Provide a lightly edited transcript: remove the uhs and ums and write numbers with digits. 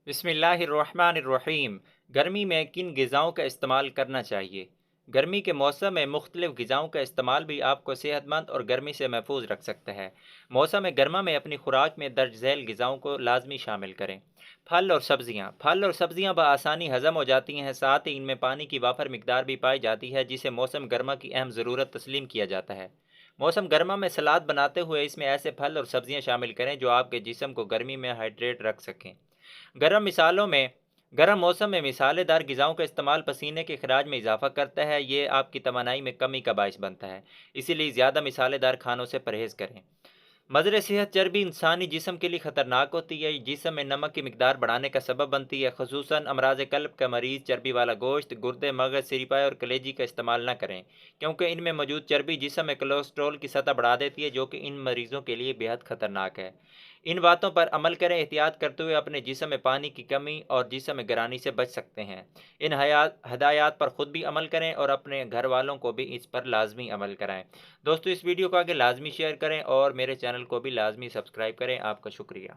बिस्मिल्लाहिर्रहमानिर्रहीम। गर्मी में किन ग़िज़ाओं का इस्तेमाल करना चाहिए? गर्मी के मौसम में मुख्तलिफ़ ग़िज़ाओं का इस्तेमाल भी आपको सेहतमंद और गर्मी से महफूज रख सकता है। मौसम गर्मा में अपनी खुराक में दर्ज झैल ग़िज़ाओं को लाजमी शामिल करें। फल और सब्ज़ियाँ बआसानी हज़म हो जाती हैं, साथ ही इनमें पानी की वाफर मिकदार भी पाई जाती है, जिसे मौसम गर्मा की अहम ज़रूरत तस्लीम किया जाता है। मौसम गर्मा में सलाद बनाते हुए इसमें ऐसे फल और सब्ज़ियाँ शामिल करें जो आपके जिस्म को गर्मी में हाइड्रेट रख सकें। गर्म मौसम में मिसालेदार ग़िज़ाओं का इस्तेमाल पसीने के अखराज में इजाफ़ा करता है। ये आपकी तवानाई में कमी का बाइस बनता है, इसीलिए ज़्यादा मिसालेदार खानों से परहेज़ करें। मदर सेहत चर्बी इंसानी जिस्म के लिए ख़तरनाक होती है। जिस्म में नमक की मिकदार बढ़ाने का सबब बनती है। ख़ुसूसन अमराज़ क़ल्ब का मरीज़ चर्बी वाला गोश्त, गुर्दे, मगज़, सिरिपाई और कलेजी का इस्तेमाल न करें, क्योंकि इनमें मौजूद चर्बी जिस्म में कोलेस्ट्रॉल की सतह बढ़ा देती है, जो कि इन मरीज़ों के लिए बेहद ख़तरनाक है। इन बातों पर अमल करें। एहतियात करते हुए अपने जिस्म में पानी की कमी और जिस्म में गरानी से बच सकते हैं। इन हदायत पर ख़ुद भी अमल करें और अपने घर वालों को भी इस पर लाजमी अमल कराएं। दोस्तों, इस वीडियो को आगे लाजमी शेयर करें और मेरे चैनल को भी लाजमी सब्सक्राइब करें। आपका शुक्रिया।